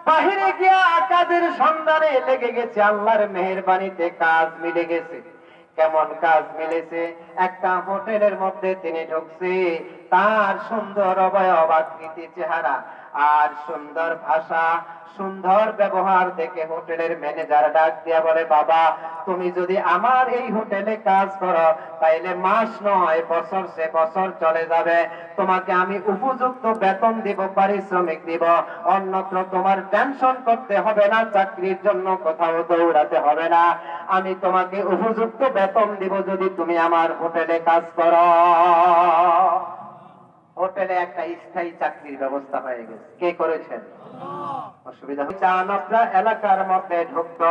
বাহিরে গিয়া কাজের সন্ধানে লেগে গেছে। আল্লাহর মেহেরবানিতে কাজ মিলে গেছে। কেমন কাজ মিলেছে? একটা হোটেলের মধ্যে তিনি ঢুকছে। তার সুন্দর অবয়ব, আকৃতি, চেহারা আর সুন্দর ভাষা, সুন্দর ব্যবহার দেখে হোটেলের ম্যানেজার ডাক দিয়া বলে, বাবা তুমি যদি আমার এই হোটেলে কাজ করো তাইলে মাস নয় বছর সে বছর চলে যাবে। তোমাকে আমি উপযুক্ত বেতন দিব, পারিশ্রমিক দিব। অন্যত্র তোমার টেনশন করতে হবে না, চাকরির জন্য কোথাও দৌড়াতে হবে না। আমি তোমাকে উপযুক্ত বেতন দিব যদি তুমি আমার হোটেলে কাজ করো। হোটেলে একটা স্থায়ী চাকরির ব্যবস্থা হয়ে গেছে। কে করেছেন? অসুবিধা হচ্ছে। চানবরা এলাকার মধ্যে ঢুকত।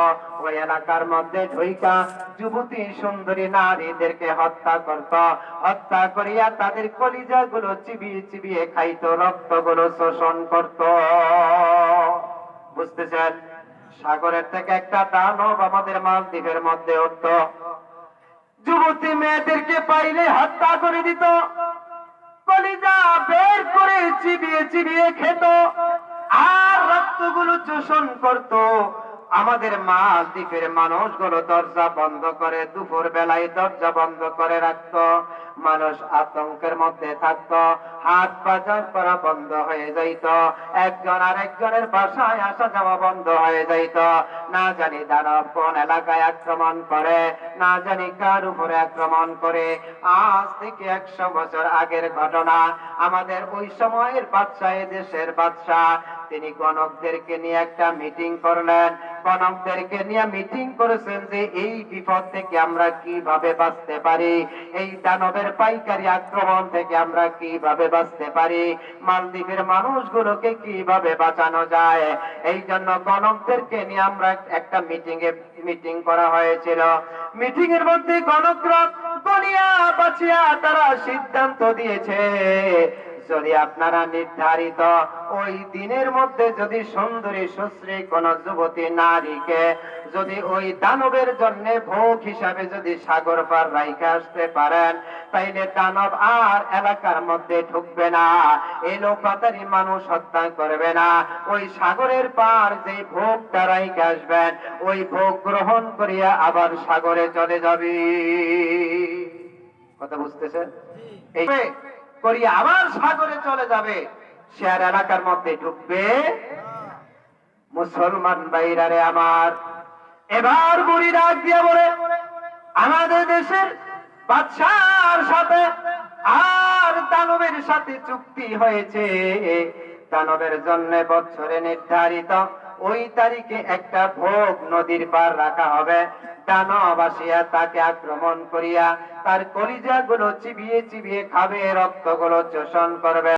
ওই এলাকার মধ্যে ঢুইকা যুবতী সুন্দরী নারীদেরকে হত্যা করত। হত্যা করিয়া তাদের কলিজা গুলো চিবিয়ে চিবিয়ে খাইত, রক্ত গুলো শোষণ করত। বুঝতেছেন? সাগরের থেকে একটা দানব আমাদের মালদ্বীপের মধ্যে উঠত। যুবতী মেয়েদেরকে পাইলে হত্যা করে দিত, কলিজা বের করে চিবিয়ে চিবিয়ে খেত আর রক্তগুলো শোষণ করত। আমাদের মালদ্বীপের মানুষগুলো দরজা বন্ধ করে, দুপুর বেলায় দরজা বন্ধ করে রাখত। মানুষ আতঙ্কের মধ্যে থাকত, হাত বাজার করা বন্ধ হয়ে যাইত, একজন আরেকজনের বাসায় আসা যাওয়া বন্ধ হয়ে যাইত। না জানি দানব কোন এলাকায় আক্রমণ করে, না জানি কার উপরে আক্রমণ করে। আজ থেকে 100 বছর আগের ঘটনা। আমাদের ওই সময়ের বাদশাহ, দেশের বাদশাহ, তিনি গণকদেরকে নিয়ে একটা মিটিং করলেন। গণকদেরকে নিয়ে মিটিং করেছেন যে এই বিপদ থেকে আমরা কিভাবে বাঁচতে পারি, এই দানবের পাইকারি আক্রমণ থেকে আমরা কিভাবে বাঁচতে পারি, মালদ্বীপের মানুষগুলোকে কিভাবে বাঁচানো যায়। এই জন্য গণকদেরকে নিয়ে আমরা একটা মিটিং করা হয়েছিল। মিটিং এর মধ্যে গণকরা গনিয়া বাঁচিয়া তারা সিদ্ধান্ত দিয়েছে, যদি আপনারা নির্ধারিত ওই দিনের মধ্যে যদি সুন্দরী সুশ্রী কোন যুবতী নারীকে যদি ওই দানবের জন্য ভোগ হিসাবে যদি সাগর পার রাইখে আসতে পারেন, তাইলে দানব আর এলাকার মধ্যে ঢুকবে না, এই লোকতারি মানুষ হত্যা করবে না। ওই সাগরের পার যে ভোগটা রাইখে আসবেন, ওই ভোগ গ্রহণ করিয়া আবার সাগরে চলে যাবে। কথা বুঝতেছেন? এই করিয়া আবার সাগরে চলে যাবে, সে আর এলাকার মধ্যে ঢুকবে। মুসলমান ভাইরারে আমার, এবার বুড়ি ডাক দিয়ে বলে, আমাদের দেশের বাদশার সাথে আর দানবের সাথে চুক্তি হয়েছে। দানবের জন্য বছরে নির্ধারিত ওই তারিখে একটা ভোগ নদীর পার রাখা হবে। দানব আসিয়া তাকে আক্রমণ করিয়া তার কলিজা গুলো চিবিয়ে চিবিয়ে খাবে, রক্ত গুলো শোষণ করবে।